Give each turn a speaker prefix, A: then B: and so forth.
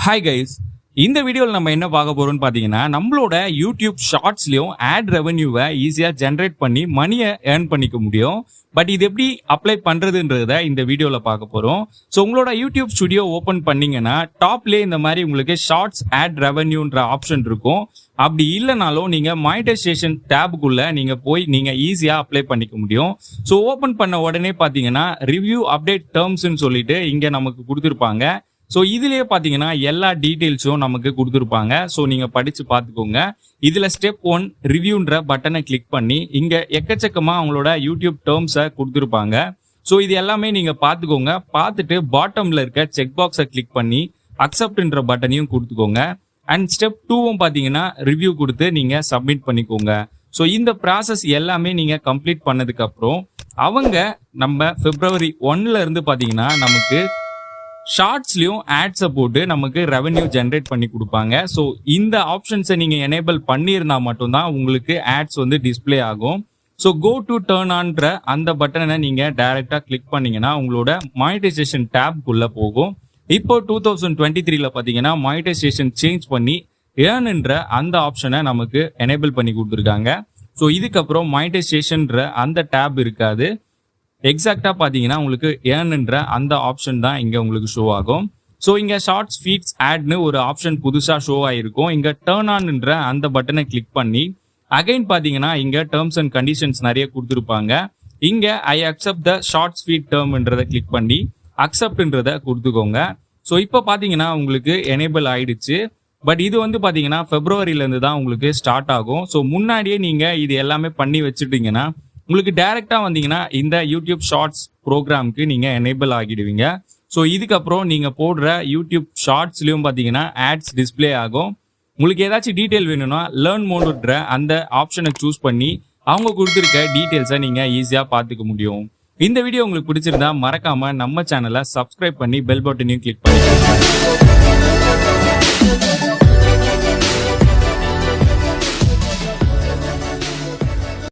A: Hi guys, இந்த வீடியோவில் நம்ம என்ன பார்க்க போறோம்னு பார்த்தீங்கன்னா நம்மளோட யூடியூப் ஷார்ட்ஸ்லயும் ஆட் ரெவன்யூவை ஈஸியாக ஜென்ரேட் பண்ணி மணியை ஏர்ன் பண்ணிக்க முடியும். பட் இது எப்படி அப்ளை பண்றதுன்றத இந்த வீடியோவில் பார்க்க போறோம். ஸோ உங்களோட யூடியூப் ஸ்டுடியோ ஓப்பன் பண்ணீங்கன்னா டாப்லேயே இந்த மாதிரி உங்களுக்கு ஷார்ட்ஸ் ஆட் ரெவன்யூன்ற ஆப்ஷன் இருக்கும். அப்படி இல்லைனாலும் நீங்க மானிட்டைசேஷன் டேபுக்குள்ள நீங்க போய் நீங்க ஈஸியா அப்ளை பண்ணிக்க முடியும். ஸோ ஓப்பன் பண்ண உடனே பார்த்தீங்கன்னா ரிவ்யூ அப்டேட் டேர்ம்ஸ்ன்னு சொல்லிட்டு இங்க நமக்கு கொடுத்துருப்பாங்க. ஸோ இதுலேயே பார்த்தீங்கன்னா எல்லா டீட்டெயில்ஸும் நமக்கு கொடுத்துருப்பாங்க. ஸோ நீங்கள் படித்து பார்த்துக்கோங்க. இதில் ஸ்டெப் 1 ரிவ்யூன்ற பட்டனை கிளிக் பண்ணி இங்கே எக்கச்சக்கமாக அவங்களோட யூடியூப் டேர்ம்ஸை கொடுத்துருப்பாங்க. ஸோ இது எல்லாமே நீங்கள் பார்த்துக்கோங்க. பார்த்துட்டு பாட்டமில் இருக்க செக் பாக்ஸை கிளிக் பண்ணி அக்செப்ட்ன்ற பட்டனையும் கொடுத்துக்கோங்க. அண்ட் ஸ்டெப் 2வும் பார்த்தீங்கன்னா ரிவ்யூ கொடுத்து நீங்கள் சப்மிட் பண்ணிக்கோங்க. ஸோ இந்த ப்ராசஸ் எல்லாமே நீங்கள் கம்ப்ளீட் பண்ணதுக்கப்புறம் அவங்க நம்ம February 1 இருந்து பார்த்தீங்கன்னா நமக்கு ஷார்ட்ஸ்லயும் ஆட்ஸை போட்டு நமக்கு ரெவன்யூ ஜென்ரேட் பண்ணி கொடுப்பாங்க. ஸோ இந்த ஆப்ஷன்ஸை நீங்க எனேபிள் பண்ணியிருந்தா மட்டும்தான் உங்களுக்கு ஆட்ஸ் வந்து டிஸ்பிளே ஆகும். ஸோ கோ டு டர்ன் ஆன்ற அந்த பட்டனை நீங்க டைரக்டா கிளிக் பண்ணீங்கன்னா உங்களோட மானிட்டைசேஷன் டேப்குள்ள போகும். இப்போ 2023ல பாத்தீங்கன்னா மானிட்டைசேஷன் சேஞ்ச் பண்ணி ஏர்ன்ன்ற அந்த ஆப்ஷனை நமக்கு எனேபிள் பண்ணி கொடுத்துருக்காங்க. ஸோ இதுக்கப்புறம் மானிட்டைசேஷன்ற அந்த டேப் இருக்காது. எக்ஸாக்டா பாத்தீங்கன்னா உங்களுக்கு ஏர்ன்ன்ற அந்த ஆப்ஷன் தான் இங்க உங்களுக்கு ஷோ ஆகும். ஸோ இங்க ஷார்ட்ஸ் ஃபீட்ஸ் ஆட்னு ஒரு ஆப்ஷன் புதுசா ஷோ ஆயிருக்கும். இங்க டர்ன் ஆன்ன்ற அந்த பட்டனை கிளிக் பண்ணி அகைன் பாத்தீங்கன்னா இங்க டேர்ம்ஸ் அண்ட் கண்டிஷன்ஸ் நிறைய கொடுத்துருப்பாங்க. இங்க I accept the shorts feed டேர்ம்ன்றதை கிளிக் பண்ணி அக்செப்ட்ன்றதை கொடுத்துக்கோங்க. ஸோ இப்போ பாத்தீங்கன்னா உங்களுக்கு எனேபிள் ஆயிடுச்சு. பட் இது வந்து பாத்தீங்கன்னா Februaryல இருந்து தான் உங்களுக்கு ஸ்டார்ட் ஆகும். ஸோ முன்னாடியே நீங்க இது எல்லாமே பண்ணி வச்சுட்டீங்கன்னா உங்களுக்கு டைரக்டா வந்தீங்கன்னா இந்த யூடியூப் ஷார்ட்ஸ் ப்ரோக்ராம்க்கு நீங்க எனேபிள் ஆகிடுவீங்க. ஸோ இதுக்கப்புறம் நீங்க போடுற யூடியூப் ஷார்ட்ஸ்லயும் பாத்தீங்கன்னா ஆட்ஸ் டிஸ்பிளே ஆகும். உங்களுக்கு ஏதாச்சும் டீட்டெயில் வேணும்னா லேர்ன் மோடுன்ற அந்த ஆப்ஷனை சூஸ் பண்ணி அவங்க கொடுத்துருக்க டீட்டெயில்ஸை நீங்க ஈஸியா பார்த்துக்க முடியும். இந்த வீடியோ உங்களுக்கு பிடிச்சிருந்தா மறக்காம நம்ம சேனலை சப்ஸ்கிரைப் பண்ணி பெல் பட்டனையும் கிளிக் பண்ணிக்கோங்க.